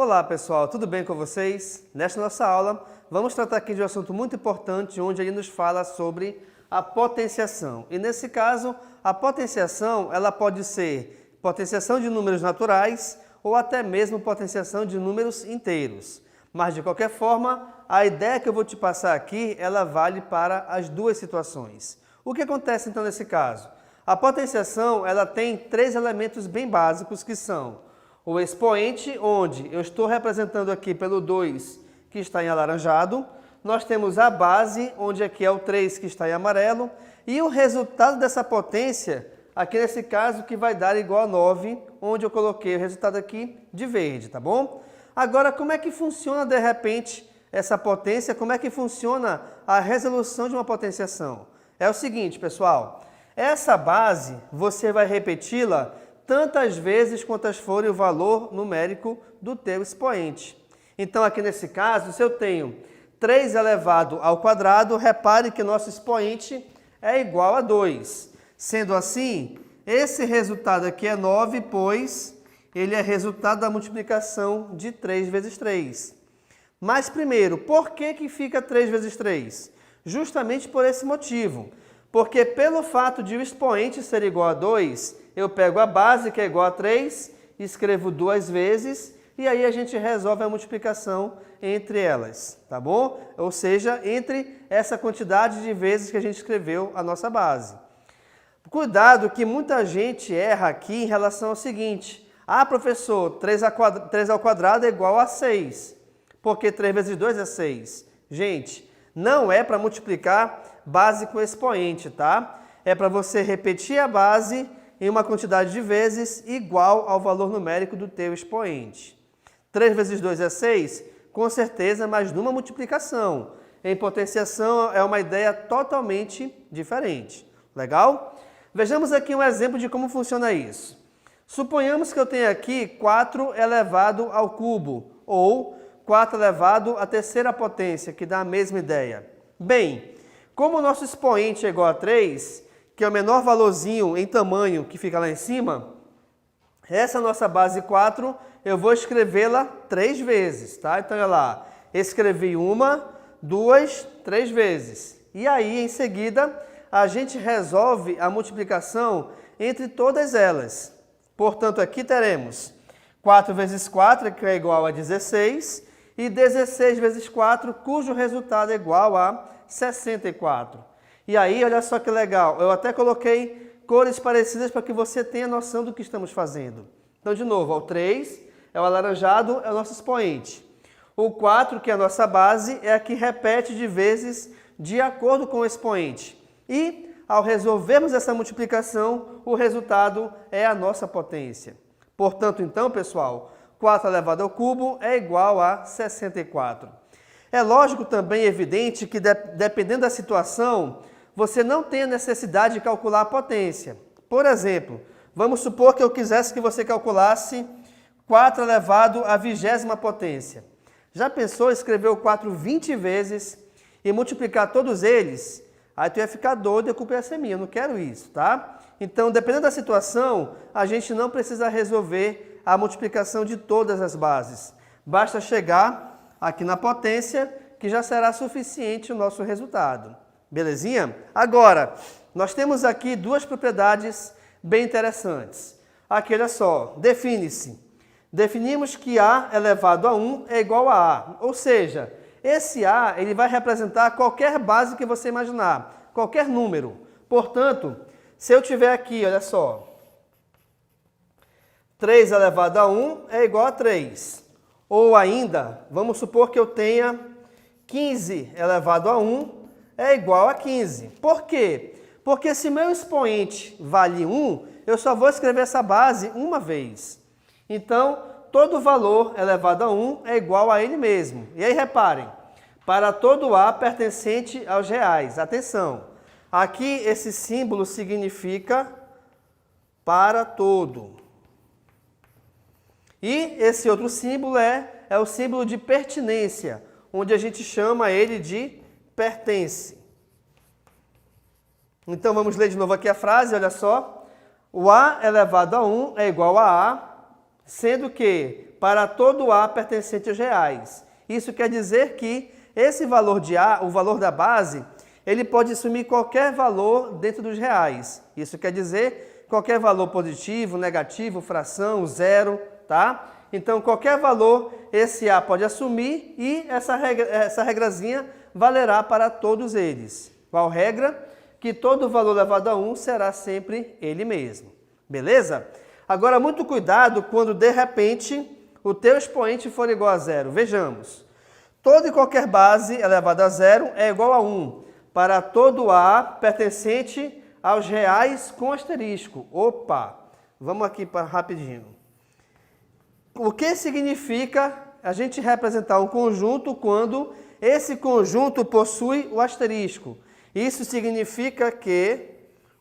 Olá pessoal, tudo bem com vocês? Nesta nossa aula, vamos tratar aqui de um assunto muito importante, onde ele nos fala sobre a potenciação. E nesse caso, a potenciação, ela pode ser potenciação de números naturais ou até mesmo potenciação de números inteiros. Mas de qualquer forma, a ideia que eu vou te passar aqui, ela vale para as duas situações. O que acontece então nesse caso? A potenciação, ela tem três elementos bem básicos que são o expoente, onde eu estou representando aqui pelo 2, que está em alaranjado. Nós temos a base, onde aqui é o 3, que está em amarelo. E o resultado dessa potência, aqui nesse caso, que vai dar igual a 9, onde eu coloquei o resultado aqui de verde, tá bom? Agora, como é que funciona, de repente, essa potência? Como é que funciona a resolução de uma potenciação? É o seguinte, pessoal. Essa base, você vai repeti-la tantas vezes quantas forem o valor numérico do teu expoente. Então, aqui nesse caso, se eu tenho 3 elevado ao quadrado, repare que nosso expoente é igual a 2. Sendo assim, esse resultado aqui é 9, pois ele é resultado da multiplicação de 3 vezes 3. Mas primeiro, por que fica 3 vezes 3? Justamente por esse motivo. Porque pelo fato de o expoente ser igual a 2, eu pego a base, que é igual a 3, escrevo 2 vezes, e aí a gente resolve a multiplicação entre elas, tá bom? Ou seja, entre essa quantidade de vezes que a gente escreveu a nossa base. Cuidado que muita gente erra aqui em relação ao seguinte: ah, professor, 3 ao quadrado é igual a 6, porque 3 vezes 2 é 6. Gente, não é para multiplicar base com expoente, tá? É para você repetir a base em uma quantidade de vezes igual ao valor numérico do teu expoente. 3 vezes 2 é 6? Com certeza, mas numa multiplicação. Em potenciação é uma ideia totalmente diferente. Legal? Vejamos aqui um exemplo de como funciona isso. Suponhamos que eu tenha aqui 4 elevado ao cubo, ou 4 elevado à terceira potência, que dá a mesma ideia. Bem, como o nosso expoente é igual a 3, que é o menor valorzinho em tamanho que fica lá em cima, essa nossa base 4, eu vou escrevê-la 3 vezes, tá? Então, olha lá, escrevi 1, 2, 3 vezes. E aí, em seguida, a gente resolve a multiplicação entre todas elas. Portanto, aqui teremos 4 vezes 4, que é igual a 16, e 16 vezes 4, cujo resultado é igual a 64. E aí, olha só que legal, eu até coloquei cores parecidas para que você tenha noção do que estamos fazendo. Então, de novo, o 3 é o alaranjado, é o nosso expoente. O 4, que é a nossa base, é a que repete de vezes de acordo com o expoente. E, ao resolvermos essa multiplicação, o resultado é a nossa potência. Portanto, então, pessoal, 4 elevado ao cubo é igual a 64. É lógico também evidente que, dependendo da situação, você não tem a necessidade de calcular a potência. Por exemplo, vamos supor que eu quisesse que você calculasse 4 elevado à 20ª potência. Já pensou em escrever o 4 20 vezes e multiplicar todos eles? Aí tu ia ficar doido e a culpa ia ser minha, eu não quero isso, tá? Então, dependendo da situação, a gente não precisa resolver a multiplicação de todas as bases. Basta chegar aqui na potência, que já será suficiente o nosso resultado. Belezinha? Agora, nós temos aqui duas propriedades bem interessantes. Aqui, olha só, define-se. Definimos que A elevado a 1 é igual a A. Ou seja, esse A ele vai representar qualquer base que você imaginar, qualquer número. Portanto, se eu tiver aqui, olha só, 3 elevado a 1 é igual a 3. Ou ainda, vamos supor que eu tenha 15 elevado a 1 é igual a 15. Por quê? Porque se meu expoente vale 1, eu só vou escrever essa base uma vez. Então, todo valor elevado a 1 é igual a ele mesmo. E aí, reparem, para todo A pertencente aos reais. Atenção, aqui esse símbolo significa para todo. E esse outro símbolo é o símbolo de pertinência, onde a gente chama ele de pertence. Então, vamos ler de novo aqui a frase, olha só. O A elevado a 1 é igual a A sendo que para todo A pertencente aos reais. Isso quer dizer que esse valor de A, o valor da base, ele pode assumir qualquer valor dentro dos reais. Isso quer dizer qualquer valor positivo, negativo, fração, zero, tá? Então, qualquer valor esse A pode assumir e essa regrazinha valerá para todos eles. Qual regra? Que todo valor elevado a 1 será sempre ele mesmo. Beleza? Agora, muito cuidado quando, de repente, o teu expoente for igual a zero. Vejamos. Toda e qualquer base elevada a zero é igual a 1 para todo A pertencente aos reais com asterisco. Opa! Vamos aqui para rapidinho. O que significa a gente representar um conjunto quando esse conjunto possui o asterisco? Isso significa que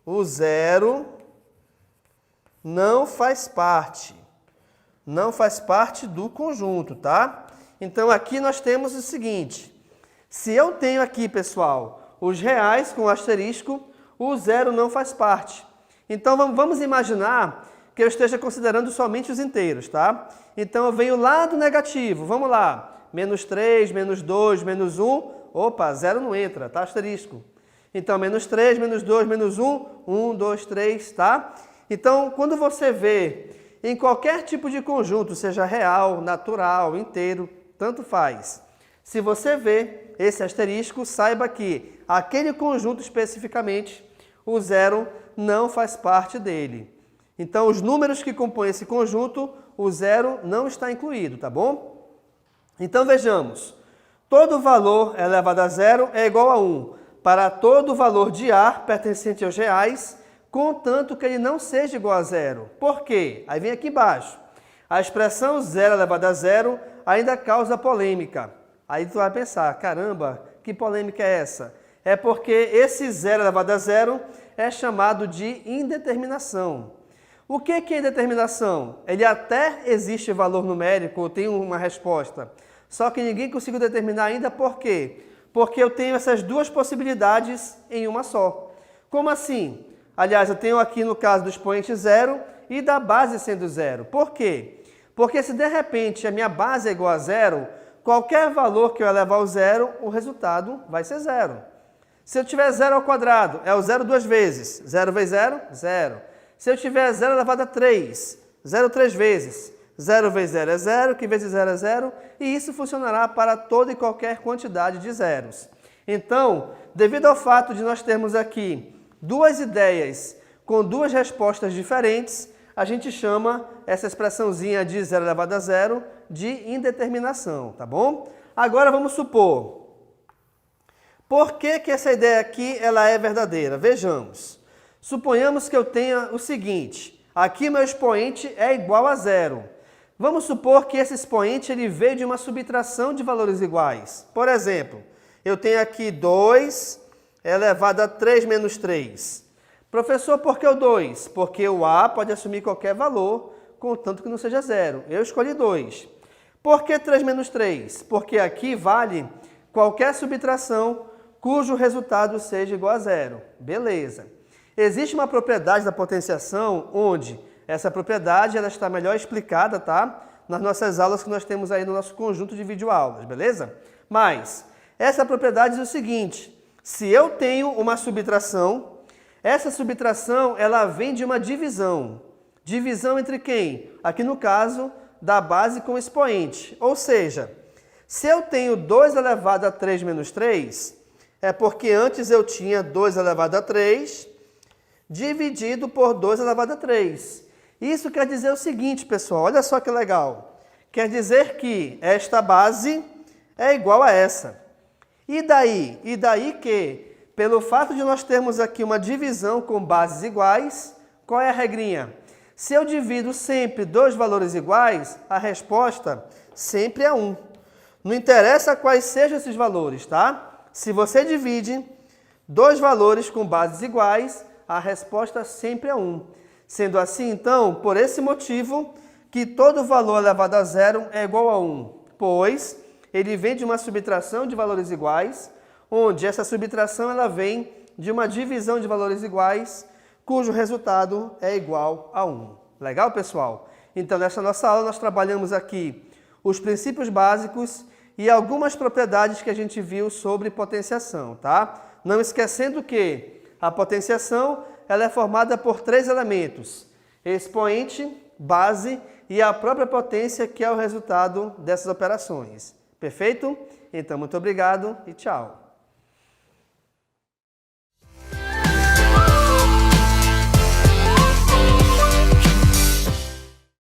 o zero não faz parte do conjunto, tá? Então aqui nós temos o seguinte, se eu tenho aqui, pessoal, os reais com asterisco, o zero não faz parte. Então vamos imaginar que eu esteja considerando somente os inteiros, tá? Então eu venho lá do negativo, vamos lá, menos 3, menos 2, menos 1, opa, zero não entra, tá? Asterisco. Então, menos 3, menos 2, menos 1, 1, 2, 3, tá? Então, quando você vê em qualquer tipo de conjunto, seja real, natural, inteiro, tanto faz. Se você vê esse asterisco, saiba que aquele conjunto especificamente, o zero não faz parte dele. Então, os números que compõem esse conjunto, o zero não está incluído, tá bom? Então, vejamos. Todo valor elevado a zero é igual a 1 para todo valor de A pertencente aos reais, contanto que ele não seja igual a zero. Por quê? Aí vem aqui embaixo. A expressão zero elevado a zero ainda causa polêmica. Aí tu vai pensar, caramba, que polêmica é essa? É porque esse zero elevado a zero é chamado de indeterminação. O que é indeterminação? Ele até existe valor numérico, ou tem uma resposta, só que ninguém conseguiu determinar ainda por quê? Porque eu tenho essas duas possibilidades em uma só. Como assim? Aliás, eu tenho aqui no caso do expoente zero e da base sendo zero. Por quê? Porque se de repente a minha base é igual a zero, qualquer valor que eu elevar ao zero, o resultado vai ser zero. Se eu tiver zero ao quadrado, é o zero duas vezes. Zero vezes zero, zero. Se eu tiver zero elevado a 3, zero três vezes. 0 vezes 0 é 0, que vezes 0 é 0, e isso funcionará para toda e qualquer quantidade de zeros. Então, devido ao fato de nós termos aqui duas ideias com duas respostas diferentes, a gente chama essa expressãozinha de 0 elevado a 0 de indeterminação, tá bom? Agora vamos supor, por que essa ideia aqui ela é verdadeira? Vejamos. Suponhamos que eu tenha o seguinte, aqui meu expoente é igual a 0. Vamos supor que esse expoente ele veio de uma subtração de valores iguais. Por exemplo, eu tenho aqui 2 elevado a 3 menos 3. Professor, por que o 2? Porque o A pode assumir qualquer valor, contanto que não seja 0. Eu escolhi 2. Por que 3 menos 3? Porque aqui vale qualquer subtração cujo resultado seja igual a 0. Beleza. Existe uma propriedade da potenciação onde essa propriedade ela está melhor explicada, tá? Nas nossas aulas que nós temos aí no nosso conjunto de videoaulas, beleza? Mas essa propriedade diz o seguinte, se eu tenho uma subtração, essa subtração ela vem de uma divisão. Divisão entre quem? Aqui no caso, da base com expoente. Ou seja, se eu tenho 2 elevado a 3 menos 3, é porque antes eu tinha 2 elevado a 3 dividido por 2 elevado a 3. Isso quer dizer o seguinte, pessoal, olha só que legal. Quer dizer que esta base é igual a essa. E daí? E daí que, pelo fato de nós termos aqui uma divisão com bases iguais, qual é a regrinha? Se eu divido sempre dois valores iguais, a resposta sempre é 1. Não interessa quais sejam esses valores, tá? Se você divide dois valores com bases iguais, a resposta sempre é 1. Sendo assim, então, por esse motivo, que todo valor elevado a 0 é igual a 1, pois ele vem de uma subtração de valores iguais, onde essa subtração ela vem de uma divisão de valores iguais, cujo resultado é igual a 1. Legal, pessoal? Então, nessa nossa aula, nós trabalhamos aqui os princípios básicos e algumas propriedades que a gente viu sobre potenciação, tá? Não esquecendo que a potenciação ela é formada por 3 elementos: expoente, base e a própria potência, que é o resultado dessas operações. Perfeito? Então, muito obrigado e tchau!